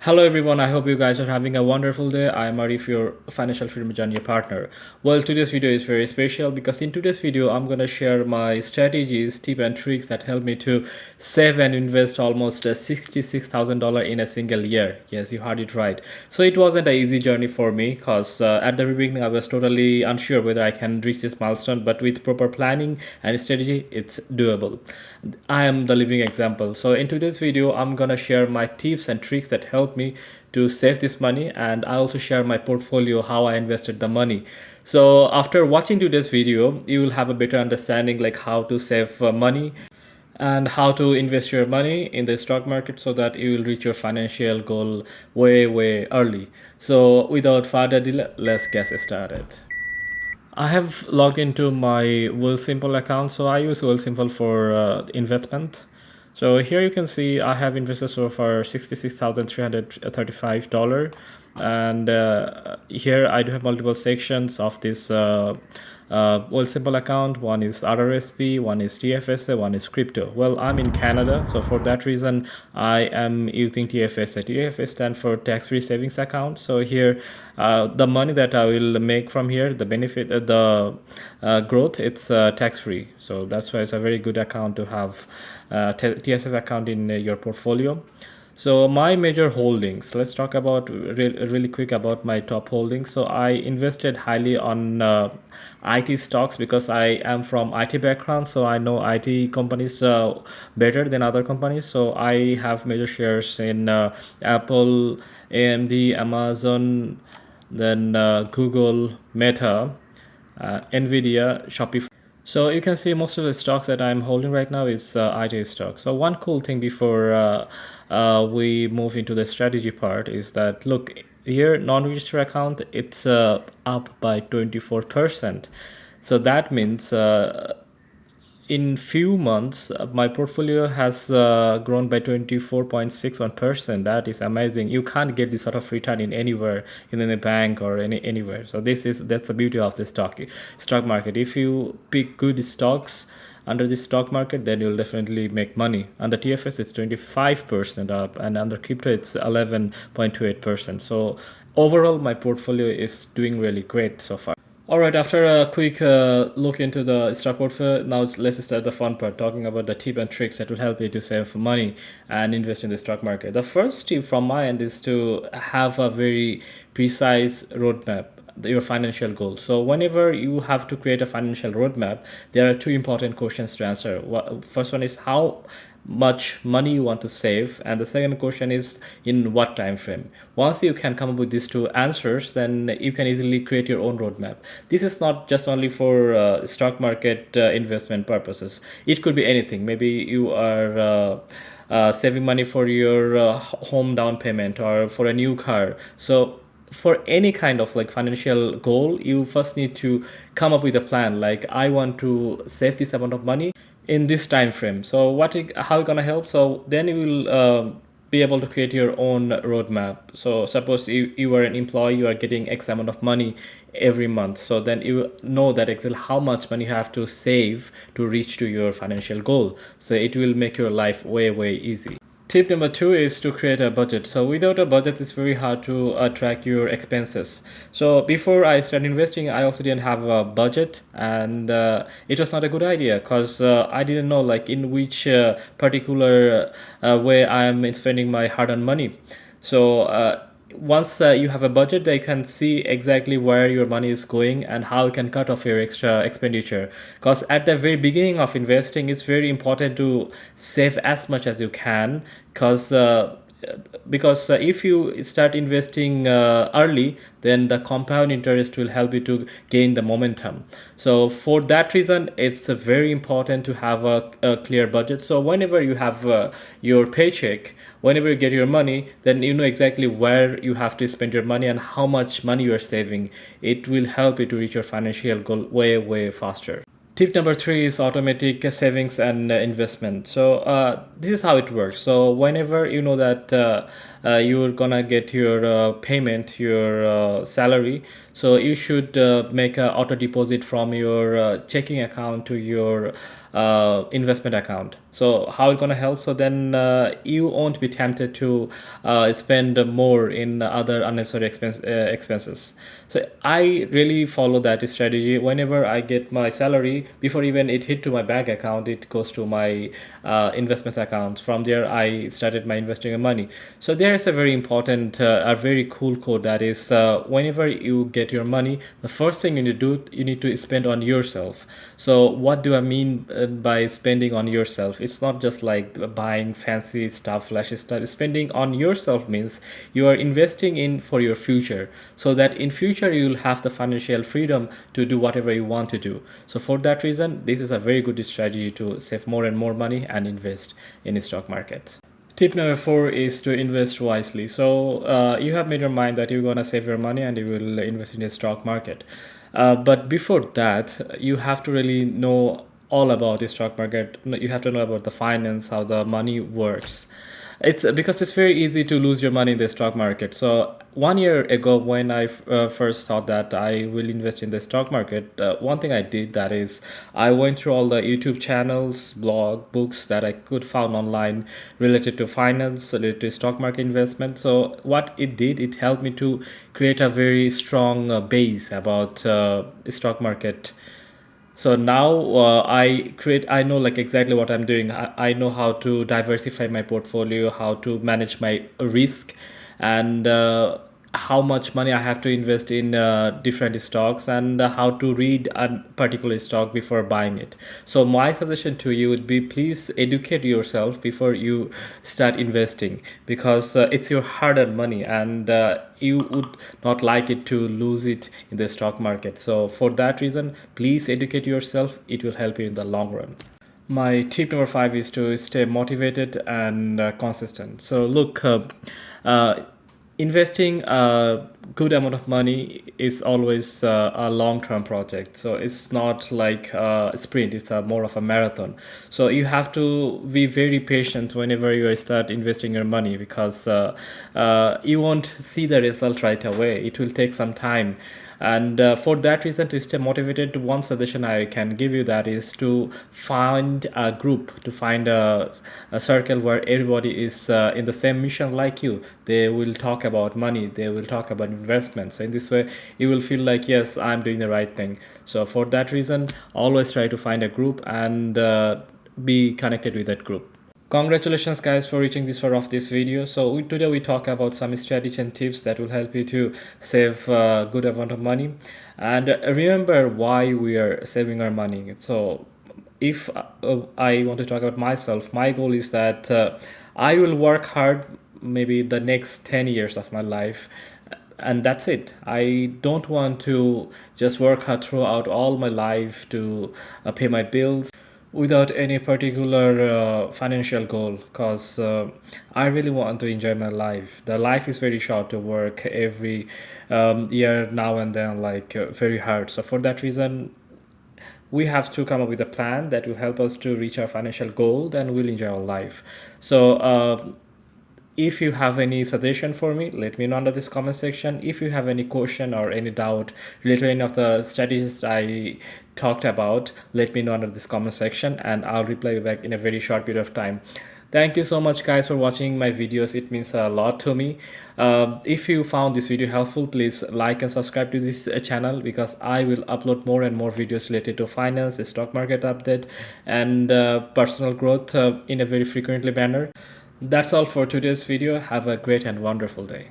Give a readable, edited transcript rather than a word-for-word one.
Hello everyone, I hope you guys are having a wonderful day. I am Arif, your financial freedom journey partner. Well, today's video is very special because in today's video, I'm gonna share my strategies, tips and tricks that help me to save and invest almost $66,000 in a single year. Yes, you heard it right. So it wasn't an easy journey for me because at the very beginning, I was totally unsure whether I can reach this milestone, but with proper planning and strategy, it's doable. I am the living example. So in today's video, I'm gonna share my tips and tricks that help me to save this money, and I also share my portfolio, how I invested the money. So after watching today's video, you will have a better understanding like how to save money and how to invest your money in the stock market so that you will reach your financial goal way early. So without further delay, let's get started. I have logged into my Simple account. So I use Simple for investment. So here you can see I have invested so far $66,335. And here I do have multiple sections of this Simple account. One is RRSP, one is TFSA, one is crypto. Well, I'm in Canada, so for that reason, I am using TFSA. TFSA stands for tax-free savings account. So here, the money that I will make from here, the benefit, the growth, it's tax-free. So that's why it's a very good account to have TFSA account in your portfolio. So my major holdings, let's talk about really quick about my top holdings. So I invested highly on IT stocks because I am from IT background. So I know IT companies better than other companies. So I have major shares in Apple, AMD, Amazon, then Google, Meta, Nvidia, Shopify. So you can see most of the stocks that I'm holding right now is IT stock. So one cool thing before we move into the strategy part is that look here, non-registered account, it's up by 24%. So that means in few months my portfolio has grown by 24.61%. That is amazing. You can't get this sort of return in anywhere, in any bank or anywhere. So that's the beauty of the stock market. If you pick good stocks under the stock market, then you'll definitely make money. Under TFS it's 25% up, and under crypto it's 11.28%. So overall my portfolio is doing really great so far. All right, after a quick look into the stock portfolio, now let's start the fun part, talking about the tip and tricks that will help you to save money and invest in the stock market. The first tip from my end is to have a very precise roadmap, your financial goals. So whenever you have to create a financial roadmap, there are two important questions to answer. First one is how much money you want to save, and the second question is in what time frame. Once you can come up with these two answers, then you can easily create your own roadmap. This is not just only for stock market investment purposes. It could be anything. Maybe you are saving money for your home down payment or for a new car. So for any kind of like financial goal, you first need to come up with a plan. Like, I want to save this amount of money in this time frame. So how you gonna help? So then you will be able to create your own roadmap. So suppose you are an employee, you are getting X amount of money every month. So then you know that exactly how much money you have to save to reach to your financial goal. So it will make your life way easy. Tip number two is to create a budget. So without a budget, it's very hard to track your expenses. So before I started investing, I also didn't have a budget, and it was not a good idea because I didn't know like in which particular way I am spending my hard-earned money. So once you have a budget, they can see exactly where your money is going and how you can cut off your extra expenditure. Because at the very beginning of investing, it's very important to save as much as you can, because if you start investing early, then the compound interest will help you to gain the momentum. So for that reason, it's very important to have a clear budget. So whenever you have your paycheck, whenever you get your money, then you know exactly where you have to spend your money and how much money you are saving. It will help you to reach your financial goal way faster. Tip number three is automatic savings and investment. So this is how it works. So whenever you know that you're gonna get your payment, your salary. So you should make a auto deposit from your checking account to your investment account. So how it's gonna help? So then you won't be tempted to spend more in other unnecessary expenses. So I really follow that strategy. Whenever I get my salary, before even it hit to my bank account, it goes to my investment account. From there, I started my investing of money. So there is a very important, a very cool code that is, whenever you get your money, the first thing you need to do, you need to spend on yourself. So what do I mean by spending on yourself? It's not just like buying fancy stuff, flashy stuff. Spending on yourself means you are investing in for your future, so that in future you'll have the financial freedom to do whatever you want to do. So for that reason, this is a very good strategy to save more and more money and invest in the stock market. Tip number 4 is to invest wisely. So you have made your mind that you're gonna save your money and you will invest in the stock market. But before that, you have to really know all about the stock market. You have to know about the finance, how the money works. It's because it's very easy to lose your money in the stock market. So 1 year ago, when I first thought that I will invest in the stock market, one thing I did, that is I went through all the YouTube channels, blog, books that I could found online related to finance, related to stock market investment. So what it did, it helped me to create a very strong base about stock market. So now I know like exactly what I'm doing. I know how to diversify my portfolio, how to manage my risk, and how much money I have to invest in different stocks, and how to read a particular stock before buying it. So my suggestion to you would be, please educate yourself before you start investing, because it's your hard-earned money, and you would not like it to lose it in the stock market. So for that reason, please educate yourself. It will help you in the long run. My tip number 5 is to stay motivated and consistent. So look, uh, investing a good amount of money is always a long-term project. So it's not like a sprint; it's a more of a marathon. So you have to be very patient whenever you start investing your money, because you won't see the result right away. It will take some time. And for that reason, to stay motivated, one suggestion I can give you, that is to find a group, to find a circle where everybody is in the same mission like you. They will talk about money, they will talk about investments. So in this way, you will feel like, yes, I'm doing the right thing. So for that reason, always try to find a group and be connected with that group. Congratulations guys for reaching this far of this video. So today we talk about some strategy and tips that will help you to save a good amount of money. And remember why we are saving our money. So if I want to talk about myself, my goal is that I will work hard maybe the next 10 years of my life, and that's it. I don't want to just work hard throughout all my life to pay my bills without any particular financial goal, because I really want to enjoy my life. The life is very short to work every year now and then, like very hard. So for that reason, we have to come up with a plan that will help us to reach our financial goal, then we'll enjoy our life. So if you have any suggestion for me, let me know under this comment section. If you have any question or any doubt related to any of the strategies I talked about, let me know under this comment section and I'll reply you back in a very short period of time. Thank you so much guys for watching my videos. It means a lot to me. If you found this video helpful, please like and subscribe to this channel, because I will upload more and more videos related to finance, stock market update, and personal growth in a very frequently manner. That's all for today's video. Have a great and wonderful day.